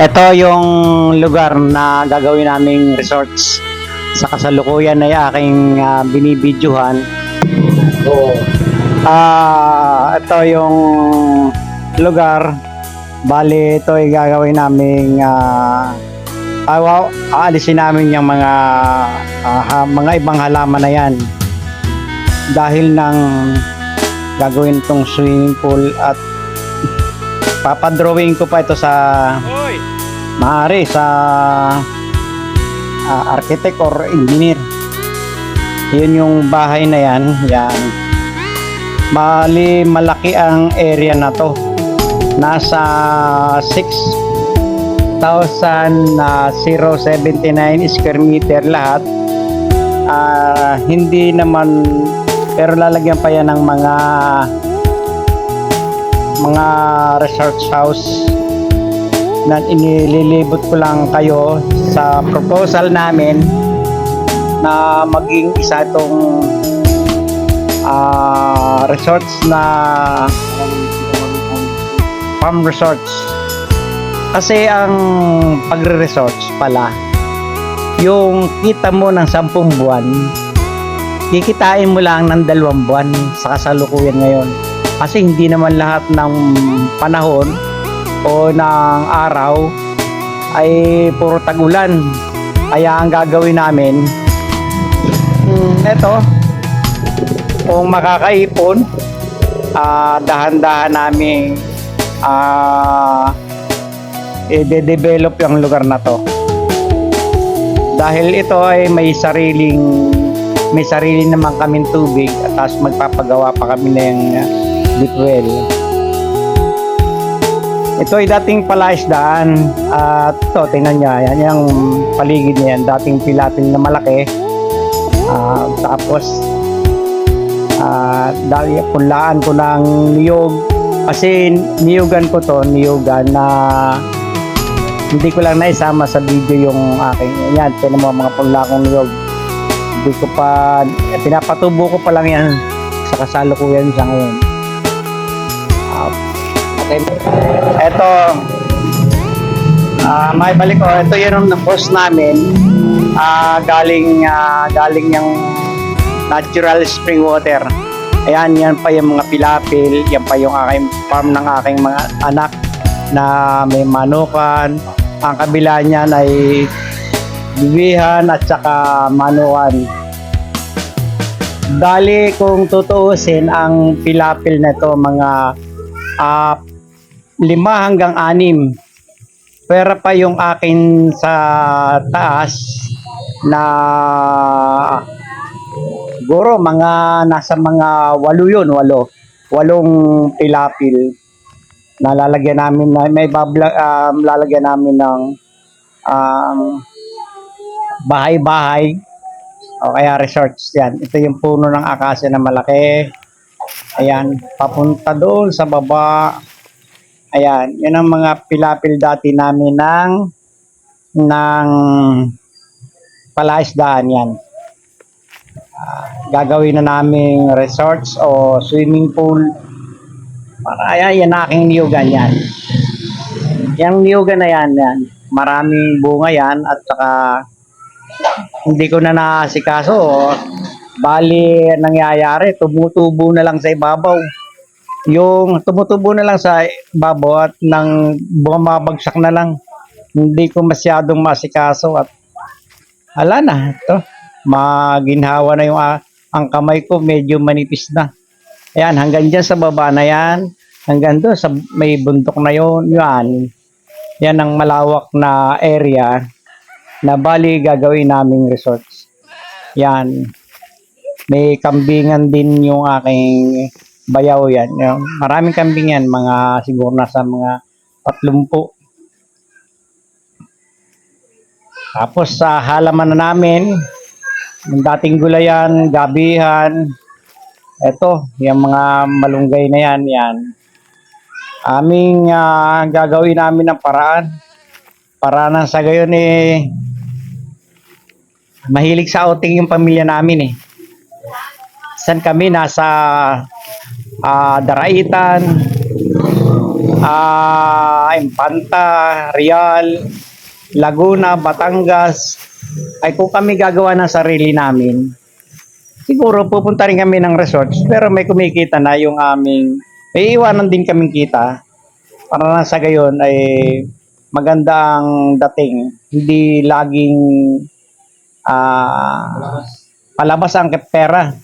Ito yung lugar na gagawin naming resorts. Sa kasalukuyan ay aking binibidyohan. Ito yung lugar. Bali, ito ay gagawin naming aalisin namin yung mga ibang halaman na yan. Dahil nang gagawin itong swimming pool at papadrawing ko pa ito sa maaari sa architect or engineer. Yun yung bahay na yan. Bali, malaki ang area na to. Nasa 6,079 square meter lahat. Hindi naman, pero lalagyan pa yan ng mga research house na inililibot ko lang kayo sa proposal namin na maging isa itong resorts na farm resorts. Kasi ang pagre-resorts pala, yung kita mo ng 10 buwan, kikitain mo lang ng 2 buwan sa kasalukuyan ngayon. Kasi hindi naman lahat ng panahon o ng araw ay puro tag-ulan. Kaya ang gagawin namin, eto, kung makakaipon, dahan-dahan namin i-develop yung lugar na to. Dahil ito ay may sarili naman kaming tubig at tapos magpapagawa pa kami ng deep well. Ito ay dating palaisdaan at ito, tingnan nyo, yan yung paligid niya, dating pilatil na malaki. Tapos punlaan ko ng niyog kasi niyugan ko to, na hindi ko lang naisama sa video yung aking yan, tinan mo mga punla kong niyog. Hindi ko pa, pinapatubo ko pa lang yan sa kasalukuyan sa ngayon. Okay. Ito, may balik ko, ito yun ang post namin. Galing yung natural spring water. Ayan, yan pa yung mga pilapil, yan pa yung aking farm ng aking mga anak na may manukan. Ang kabila niyan ay bibihan at saka manukan. Dali kung tutuusin ang pilapil na ito, mga 5 hanggang 6. Pero pa yung akin sa taas na siguro nasa mga 8 yun, 8 pilapil na lalagyan namin lalagyan namin ng bahay-bahay o kaya resorts yan. Ito yung puno ng akasya na malaki. Ayan, papunta doon sa baba. Ayan, yan ang mga pilapil dati namin ng palaisdaan yan. Gagawin na namin resorts o swimming pool. Ayan, yan aking niyugan yan. Yung niyugan na yan. Maraming bunga yan at saka hindi ko na naasikaso. Bali, nangyayari, tumutubo na lang sa ibabaw. Yung tumutubo na lang sa ibabaw at nang bumabagsak na lang. Hindi ko masyadong masikaso at ala na, ito. Maginhawa na yung ang kamay ko, medyo manipis na. Ayan, hanggang dyan sa baba na yan, hanggang doon sa may bundok na yun, yan ang malawak na area na bali gagawin naming resorts. Yan, may kambingan din yung aking bayaw yan. Maraming kambing yan, siguro nasa mga 30. Tapos sa halaman na namin, yung dating gulayan, gabihan, eto, yung mga malunggay na yan. Aming gagawin namin ng paraan para nang sa gayon mahilig sa outing yung pamilya namin San kami nasa Daraitan, Infanta, Real, Laguna, Batangas, ay kung kami gagawa ng sarili namin, siguro pupunta rin kami ng resorts, pero may kumikita na yung aming, may iwanan din kaming kita, para na sa gayon ay magandang dating, hindi laging palabas ang pera.